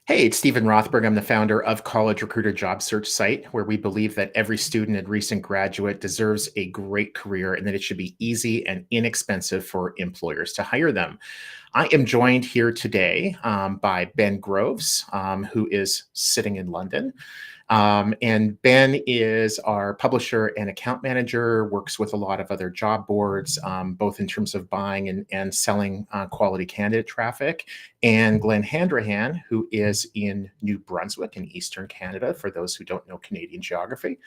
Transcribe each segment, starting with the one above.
Hey, it's Stephen Rothberg. I'm the founder of College Recruiter Job Search Site, where we believe that every student and recent graduate deserves a great career and that it should be easy and inexpensive for employers to hire them. I am joined here today by Ben Groves, who is sitting in London. And Ben is our publisher and account manager, works with a lot of other job boards, both in terms of buying and selling quality candidate traffic. And Glen Handrahan, who is in New Brunswick in Eastern Canada, for those who don't know Canadian geography.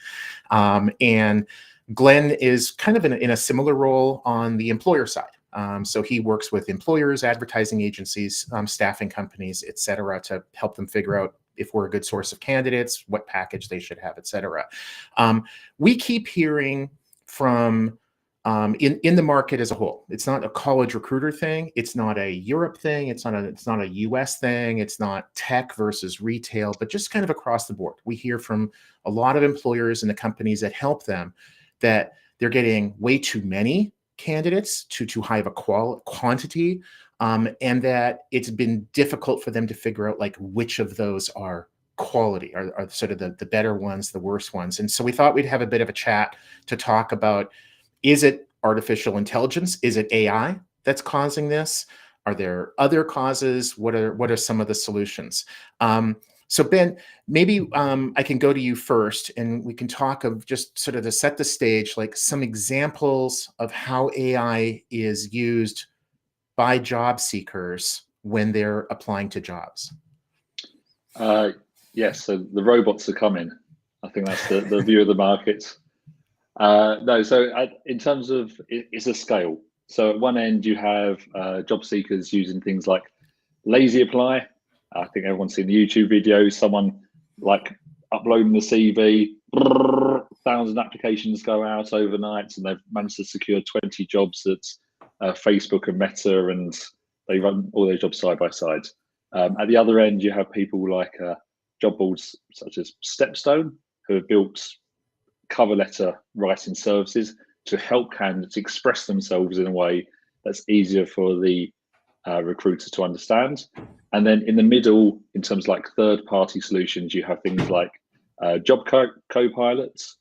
And Glen is kind of in a similar role on the employer side. So he works with employers, advertising agencies, staffing companies, et cetera, to help them figure out if we're a good source of candidates, what package they should have, et cetera. We keep hearing from in the market as a whole. It's not a college recruiter thing. It's not a Europe thing. It's not a US thing. It's not tech versus retail, but just kind of across the board. We hear from a lot of employers and the companies that help them that they're getting way too many candidates, too high of a quantity, and that it's been difficult for them to figure out like which of those are quality, are sort of the better ones, the worst ones. And so we thought we'd have a bit of a chat to talk about, is it artificial intelligence? Is it AI that's causing this? Are there other causes? What are some of the solutions? So Ben, maybe I can go to you first and we can talk of just sort of to set the stage, like some examples of how AI is used by job seekers when they're applying to jobs. Yes, so the robots are coming. I think that's the view of the market. No, so in terms of, it's a scale. So at one end you have job seekers using things like LazyApply. I think everyone's seen the YouTube videos, someone like uploading the CV, 1,000 applications go out overnight and they've managed to secure 20 jobs at Facebook and Meta, and they run all those jobs side by side. At the other end, you have people like job boards such as Stepstone, who have built cover letter writing services to help candidates express themselves in a way that's easier for the recruiter to understand. And then in the middle, in terms of like third-party solutions, you have things like JobCopilot,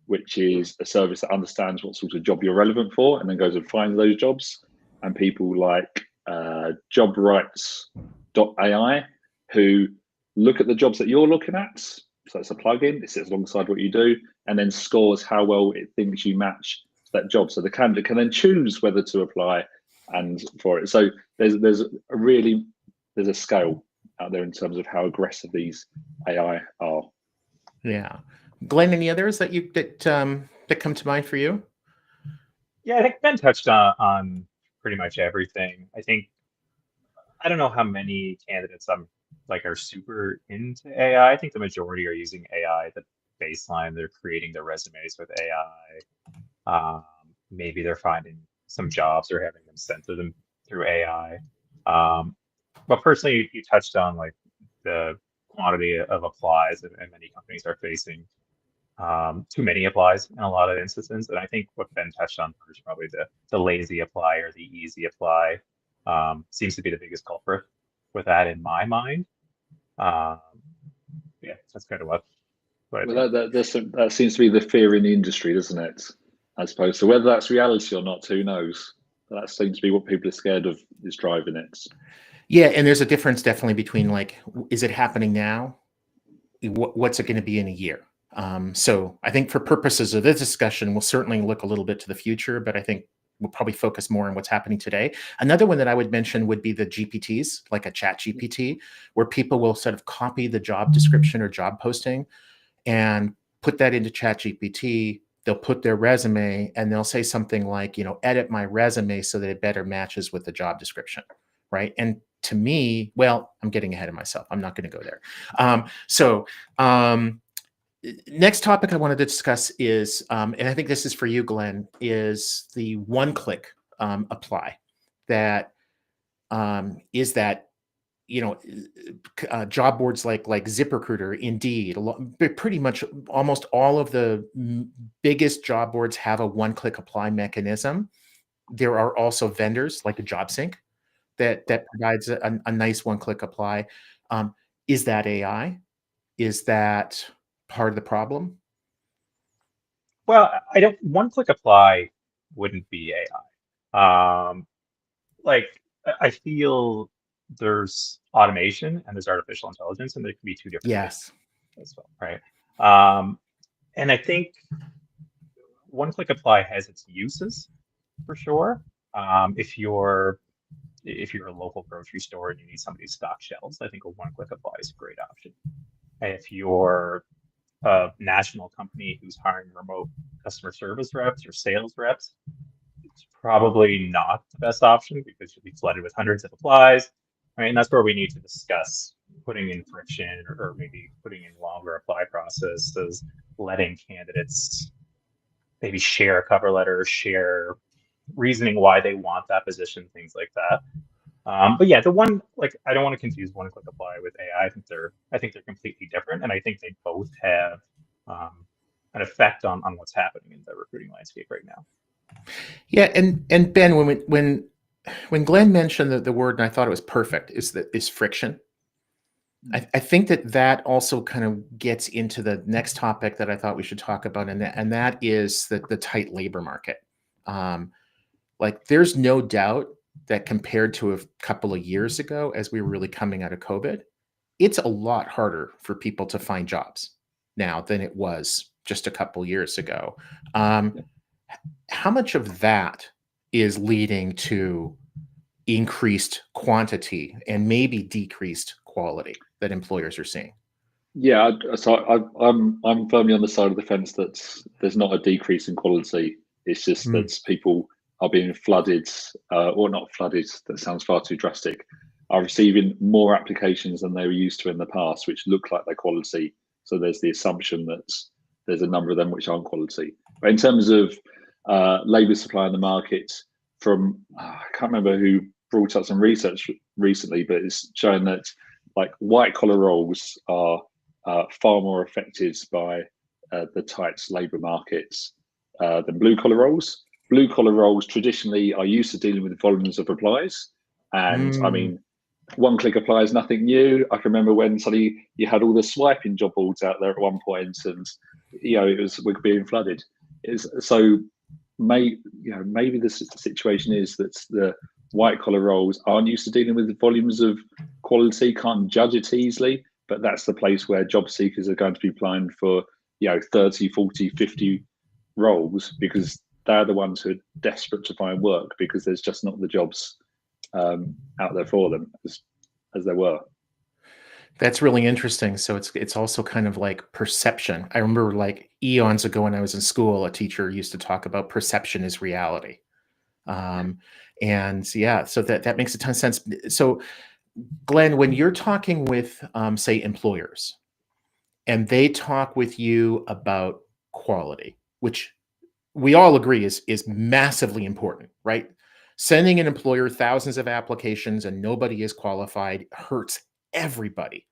which is a service that understands what sort of job you're relevant for and then goes and finds those jobs. And people like JobRights.ai, who look at the jobs that you're looking at. So it's a plugin, it sits alongside what you do, and then scores how well it thinks you match to that job. So the candidate can then choose whether to apply and for it. So there's a scale out there in terms of how aggressive these AI are. Yeah, Glen, any others that come to mind for you? Yeah, I think Ben touched on pretty much everything. I don't know how many candidates are super into AI. I think the majority are using AI, the baseline. They're creating their resumes with AI. Maybe they're finding some jobs or having them sent to them through AI. But personally, you touched on like the quantity of applies, and many companies are facing too many applies in a lot of instances. And I think what Ben touched on first, probably the lazy apply or the easy apply, seems to be the biggest culprit with that in my mind. Yeah, that's kind of what. Well, that seems to be the fear in the industry, doesn't it? I suppose. So whether that's reality or not, who knows? But that seems to be what people are scared of, is driving it. Yeah, and there's a difference definitely between like, is it happening now? What's it going to be in a year? So I think for purposes of this discussion, we'll certainly look a little bit to the future, but I think we'll probably focus more on what's happening today. Another one that I would mention would be the GPTs, like a ChatGPT, where people will sort of copy the job description or job posting and put that into ChatGPT. They'll put their resume and they'll say something like, edit my resume so that it better matches with the job description, right? And to me, well, I'm getting ahead of myself. I'm not going to go there. Next topic I wanted to discuss is, and I think this is for you, Glen, is the one-click apply. That is that, job boards like ZipRecruiter, Indeed, pretty much almost all of the biggest job boards have a one-click apply mechanism. There are also vendors like a JobSync that provides a nice one-click apply. Is that AI? Is that part of the problem? Well, I don't. One-click apply wouldn't be AI. Like I feel there's automation and there's artificial intelligence, and there can be two different things Yes. as well, right? And I think one-click apply has its uses for sure. If you're a local grocery store and you need somebody to stock shelves, I think a one-click apply is a great option. If you're a national company who's hiring remote customer service reps or sales reps, it's probably not the best option because you'll be flooded with hundreds of applies, right? And that's where we need to discuss putting in friction or maybe putting in longer apply processes, letting candidates maybe share a cover letter, share reasoning why they want that position, things like that. But yeah, I don't want to confuse one-click apply with AI. I think they're completely different, and I think they both have an effect on what's happening in the recruiting landscape right now. Yeah, and Ben, when Glenn mentioned the word, and I thought it was perfect, is friction. I think that also kind of gets into the next topic that I thought we should talk about, and that is the tight labor market. Like, there's no doubt that compared to a couple of years ago, as we were really coming out of COVID, it's a lot harder for people to find jobs now than it was just a couple years ago. How much of that is leading to increased quantity and maybe decreased quality that employers are seeing? Yeah, so I'm firmly on the side of the fence that there's not a decrease in quality. It's just that people are being flooded, or not flooded, that sounds far too drastic, are receiving more applications than they were used to in the past, which look like they're quality. So there's the assumption that there's a number of them which aren't quality. But in terms of labour supply in the market, I can't remember who brought up some research recently, but it's showing that like white collar roles are far more affected by the tight labour markets than blue collar roles. Blue collar roles traditionally are used to dealing with volumes of replies, and I mean, one click apply is nothing new. I can remember when suddenly you had all the swiping job boards out there at one point, and we're being flooded. Maybe the situation is that the white collar roles aren't used to dealing with the volumes of quality, can't judge it easily, but that's the place where job seekers are going to be applying for 30, 40, 50 roles, because they're the ones who are desperate to find work because there's just not the jobs out there for them as there were. That's really interesting. So it's also kind of like perception. I remember like eons ago when I was in school, a teacher used to talk about perception is reality. And yeah, so that makes a ton of sense. So Glenn, when you're talking with say employers and they talk with you about quality, which we all agree is massively important, right? Sending an employer thousands of applications and nobody is qualified hurts everybody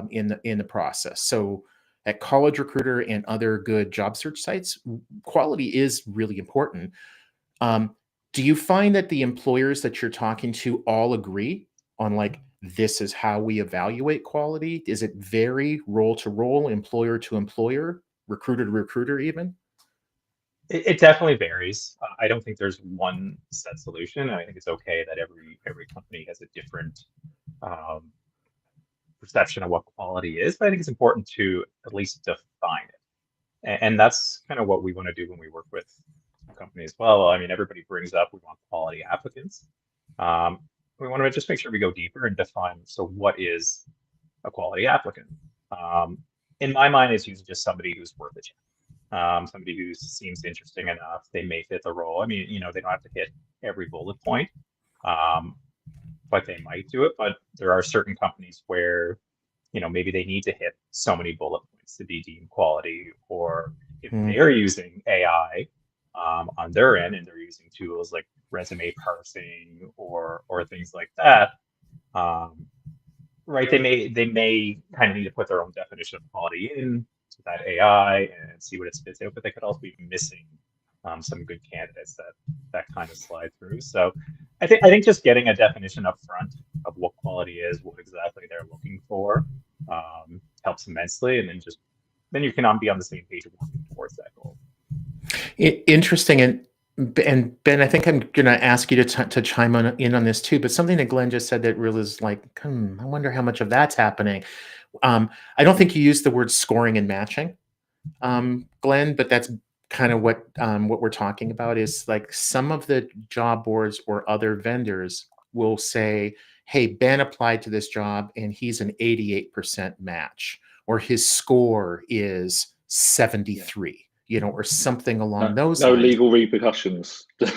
in the process. So at College Recruiter and other good job search sites, quality is really important. Do you find that the employers that you're talking to all agree on like, this is how we evaluate quality? Is it vary role to role, employer to employer, recruiter to recruiter even? It definitely varies. I don't think there's one set solution. I think it's okay that every company has a different perception of what quality is, but I think it's important to at least define it. And that's kind of what we want to do when we work with a company as well. I mean, everybody brings up we want quality applicants. We want to just make sure we go deeper and define, so what is a quality applicant? In my mind, it's usually just somebody who's worth a chance. Somebody who seems interesting enough, they may fit the role. I mean, they don't have to hit every bullet point, but they might do it. But there are certain companies where, maybe they need to hit so many bullet points to be deemed quality, or if they're using AI on their end and they're using tools like resume parsing or things like that, right? They may kind of need to put their own definition of quality in to that AI and see what it spits out, but they could also be missing some good candidates that kind of slide through. So I think just getting a definition up front of what quality is, what exactly they're looking for, helps immensely. And then you can be on the same page working towards that goal. Interesting. And Ben, I think I'm going to ask you to chime in on this too, but something that Glenn just said that really is like, I wonder how much of that's happening. I don't think you used the word scoring and matching, Glenn, but that's kind of what we're talking about is like some of the job boards or other vendors will say, hey, Ben applied to this job and he's an 88% match, or his score is 73. Or something along those lines. No legal repercussions. We're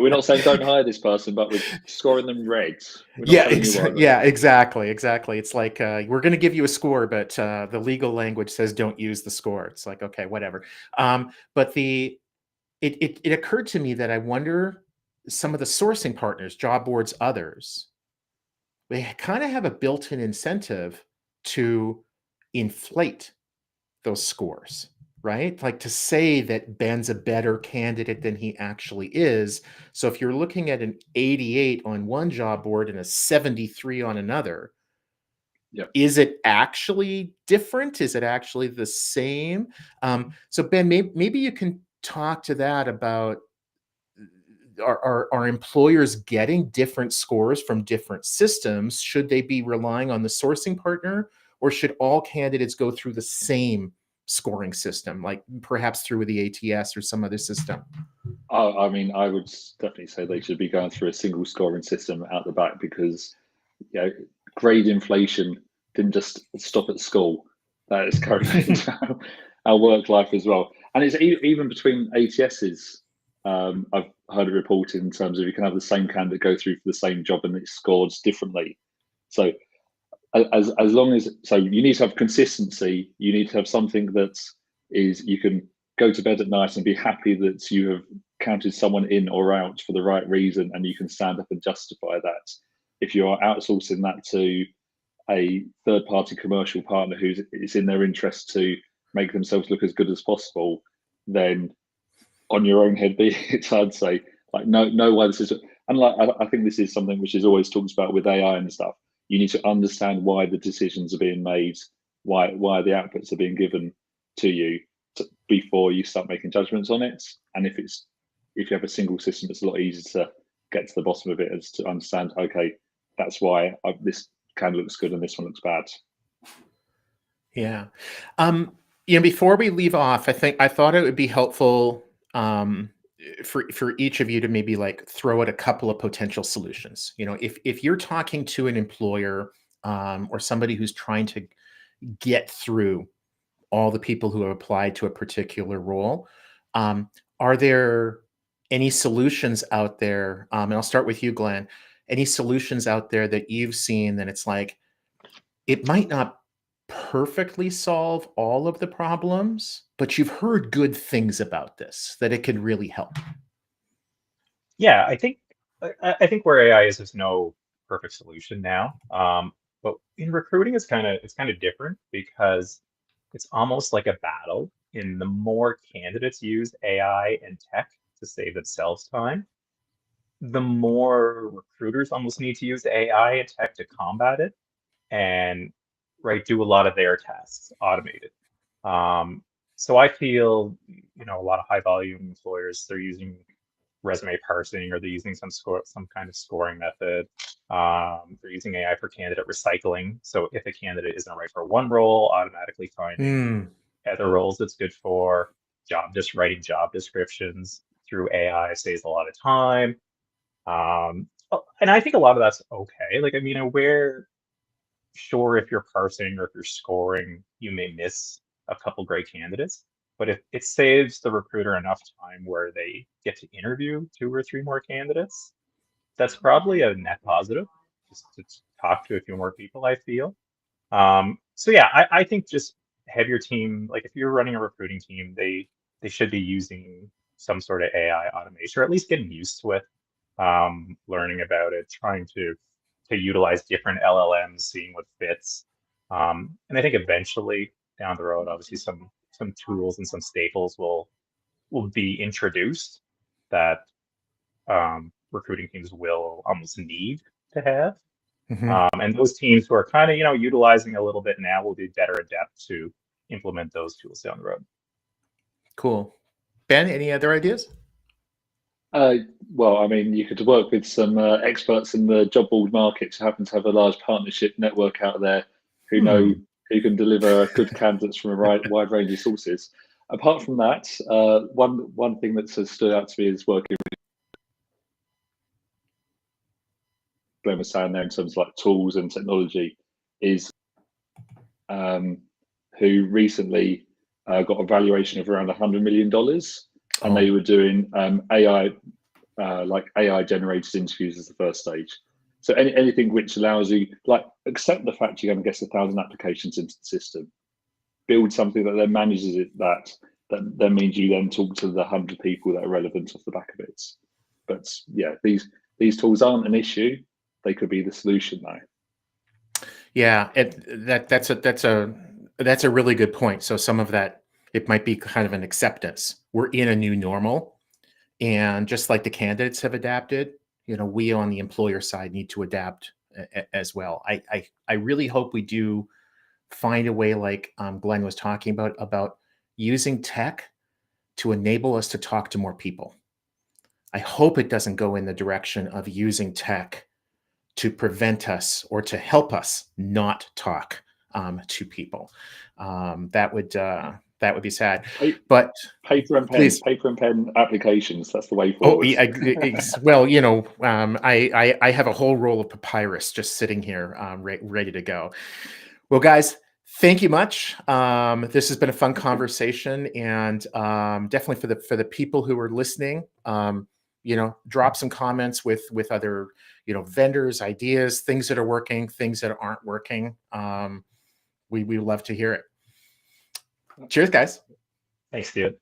not saying don't hire this person, but we're scoring them reds. Yeah, exactly. It's like we're going to give you a score, but the legal language says don't use the score. It's like, okay, whatever. But it occurred to me that I wonder some of the sourcing partners, job boards, others, they kind of have a built-in incentive to inflate those scores, right? Like to say that Ben's a better candidate than he actually is. So if you're looking at an 88 on one job board and a 73 on another, is it actually different? Is it actually the same? So Ben, maybe you can talk to that about are employers getting different scores from different systems? Should they be relying on the sourcing partner, or should all candidates go through the same scoring system, like perhaps through the ATS or some other system? I mean, I would definitely say they should be going through a single scoring system out the back, because grade inflation didn't just stop at school. That is currently into our work life as well. And it's even between ATSs. I've heard a report in terms of you can have the same candidate go through for the same job and it's scored differently. So as long as, so you need to have consistency. You need to have something that is, you can go to bed at night and be happy that you have counted someone in or out for the right reason, and you can stand up and justify that. If you are outsourcing that to a third-party commercial partner who's it's in their interest to make themselves look as good as possible, then on your own head be it, I'd say, like, know why this is. And like, I think this is something which is always talked about with AI and stuff. You need to understand why the decisions are being made, why the outputs are being given to you before you start making judgments on it. And if you have a single system, it's a lot easier to get to the bottom of it, as to understand, okay, that's why this kind of looks good and this one looks bad. Yeah. Before we leave off, I thought it would be helpful for each of you to maybe like throw out a couple of potential solutions. If you're talking to an employer or somebody who's trying to get through all the people who have applied to a particular role, are there any solutions out there? And I'll start with you, Glenn. Any solutions out there that you've seen that it's like, it might not perfectly solve all of the problems, but you've heard good things about this, that it could really help? Yeah, I think where AI is, there's no perfect solution now. But in recruiting, it's kind of different, because it's almost like a battle. In the more candidates use AI and tech to save themselves time, the more recruiters almost need to use AI and tech to combat it, and do a lot of their tasks automated. So I feel, a lot of high volume employers, they're using resume parsing, or they're using some kind of scoring method. They're using AI for candidate recycling. So if a candidate isn't right for one role, automatically finding other roles it's good for. Writing job descriptions through AI saves a lot of time. And I think a lot of that's okay. Like, I mean, sure, if you're parsing or if you're scoring, you may miss a couple great candidates. But if it saves the recruiter enough time where they get to interview 2 or 3 more candidates, that's probably a net positive, just to talk to a few more people, I feel. So yeah, I think just have your team, like if you're running a recruiting team, they should be using some sort of AI automation, or at least getting used to it, learning about it, trying to utilize different LLMs, seeing what fits. And I think eventually down the road, obviously some tools and some staples will be introduced that recruiting teams will almost need to have. And those teams who are kind of, utilizing a little bit now will be better adept to implement those tools down the road. Cool. Ben, any other ideas? Well, I mean, you could work with some experts in the job board market who happen to have a large partnership network out there who know who can deliver good candidates from a wide range of sources. Apart from that, one thing that has stood out to me is working with Glen was saying there in terms of like tools and technology is who recently got a valuation of around $100 million, and they were doing AI, like AI generated interviews as the first stage. So anything which allows you, like, accept the fact you're going to get 1,000 applications into the system, build something that then manages it, that then means you then talk to the 100 people that are relevant off the back of it. But yeah, these tools aren't an issue; they could be the solution now. Yeah, that's a really good point. So some of that, it might be kind of an acceptance. We're in a new normal, and just like the candidates have adapted, we on the employer side need to adapt as well. I really hope we do find a way, like Glenn was talking about using tech to enable us to talk to more people. I hope it doesn't go in the direction of using tech to prevent us or to help us not talk to people. That would be sad. But paper and pen, please. paper and pen applications. That's the way forward. Well, I have a whole roll of papyrus just sitting here, ready to go. Well, guys, thank you much. This has been a fun conversation, and definitely for the people who are listening, drop some comments with other, vendors, ideas, things that are working, things that aren't working. We love to hear it. Cheers, guys. Thanks, Stuart.